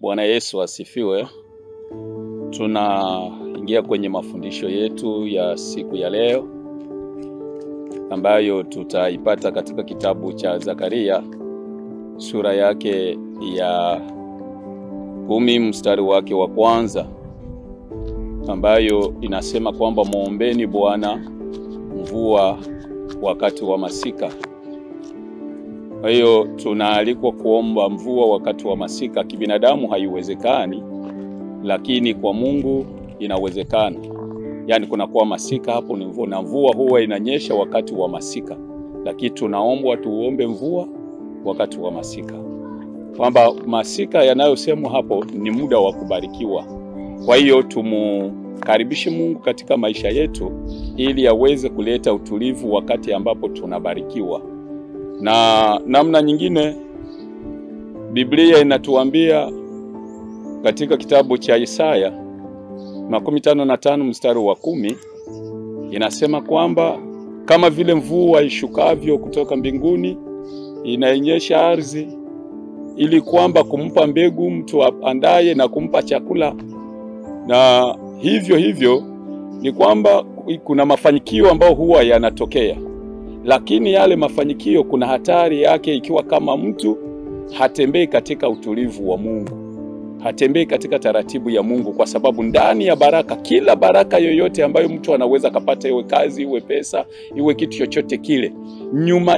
Bwana Yesu asifiwe. Tunaingia kwenye mafundisho yetu ya siku ya leo ambayo tutaipata katika kitabu cha Zakaria sura yake ya 10 mstari wake wa kwanza, ambayo inasema kwamba muombeni Bwana mvua wakati wa masika. Kwa hiyo tunaalikwa kuomba mvua wakati wa masika. Kibinadamu haiwezekani, lakini kwa Mungu inawezekana. Yaani kunakuwa masika, hapo ni mvua, na mvua huwa inanyesha wakati wa masika. Lakini tunaombwa tuombe mvua wakati wa masika, kwamba masika yanayosemwa hapo ni muda wa kubarikiwa. Kwa hiyo tumukaribishe Mungu katika maisha yetu ili aweze kuleta utulivu wakati ambapo tunabarikiwa. Na namna nyingine Biblia inatuambia katika kitabu cha Isaya 55 mstari wa 10, inasema kwamba kama vile mvua ishukavyo kutoka mbinguni inainyesha ardhi ili kwamba kumpa mbegu mtu apandaye na kumpa chakula, na hivyo ni kwamba kuna mafanikio ambayo huwa yanatokea, lakini yale mafanikio kuna hatari yake ikiwa kama mtu hatembei katika utulivu wa Mungu, hatembei katika taratibu ya Mungu. Kwa sababu ndani ya baraka, kila baraka yoyote ambayo mtu anaweza kapata, iwe kazi, iwe pesa, iwe kitu chochote kile,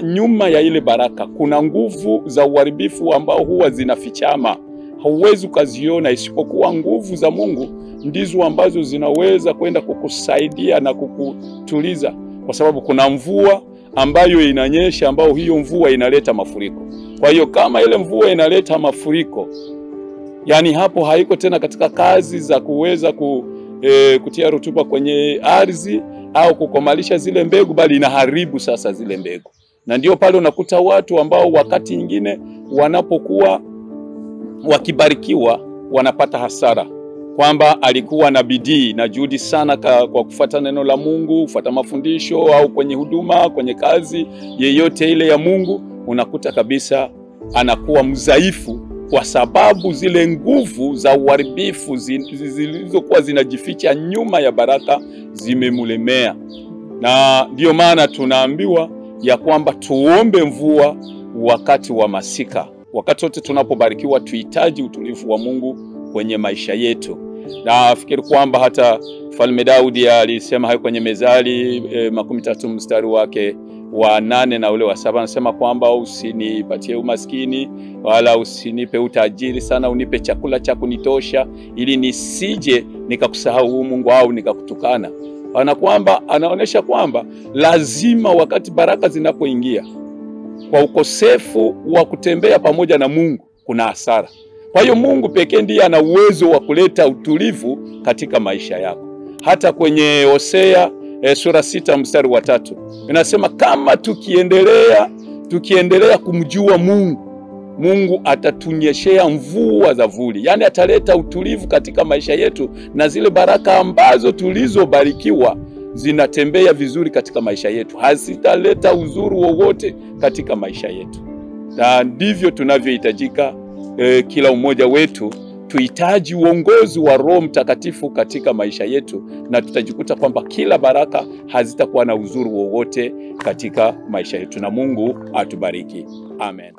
nyuma ya ile baraka kuna nguvu za uharibifu ambao huwa zinafichama, hauwezi ukaziona, isipokuwa nguvu za Mungu ndizo ambazo zinaweza kwenda kukusaidia na kukutuliza. Kwa sababu kuna mvua ambayo inanyesha, ambao hiyo mvua inaleta mafuriko. Kwa hiyo kama ile mvua inaleta mafuriko, yani hapo haiko tena katika kazi za kuweza kutia rutuba kwenye ardhi au kukomalisha zile mbegu, bali inaharibu sasa zile mbegu. Na ndio pale unakuta watu ambao wakati nyingine wanapokuwa wakibarikiwa wanapata hasara, kwamba alikuwa na bidii na juhudi sana kwa kufuata neno la Mungu, kufuata mafundisho, au kwenye huduma, kwenye kazi yeyote ile ya Mungu, unakuta kabisa anakuwa mzaifu kwa sababu zile nguvu za uharibifu zilizokuwa zinajificha nyuma ya baraka zimemulemea. Na ndio maana tunaambiwa ya kwamba tuombe mvua wakati wa masika. Wakati wote tunapobarikiwa tuhitaji utulivu wa Mungu kwenye maisha yetu. Na fikiri kwamba hata Mfalme Daudi alisema hayo kwenye Mezali 13 mstari wake wa 8 na ule wa 7, anasema kwamba usinipatie umaskini wala usinipe utajiri sana, unipe chakula cha kunitosha ili nisije nikakusahau Mungu au nikakutukana. Anaonesha kwamba lazima wakati baraka zinapoingia, kwa ukosefu wa kutembea pamoja na Mungu kuna hasara. Kwa hiyo Mungu pekee ndiye ana uwezo wa kuleta utulivu katika maisha yako. Hata kwenye Hosea sura 6 mstari wa 3 inasema kama tukiendelea kumjua Mungu, Mungu atatunyeshea mvua za vuli. Yani ataleta utulivu katika maisha yetu, na zile baraka ambazo tulizobarikiwa zinatembea vizuri katika maisha yetu, hazitaleta uzuru wowote katika maisha yetu. Na ndivyo tunavyohitajika kila umoja wetu. Tuhitaji uongozi wa Roho Mtakatifu katika maisha yetu, na tutajikuta kwamba kila baraka hazitakuwa na uzuru wowote katika maisha yetu. Na Mungu atubariki. Amen.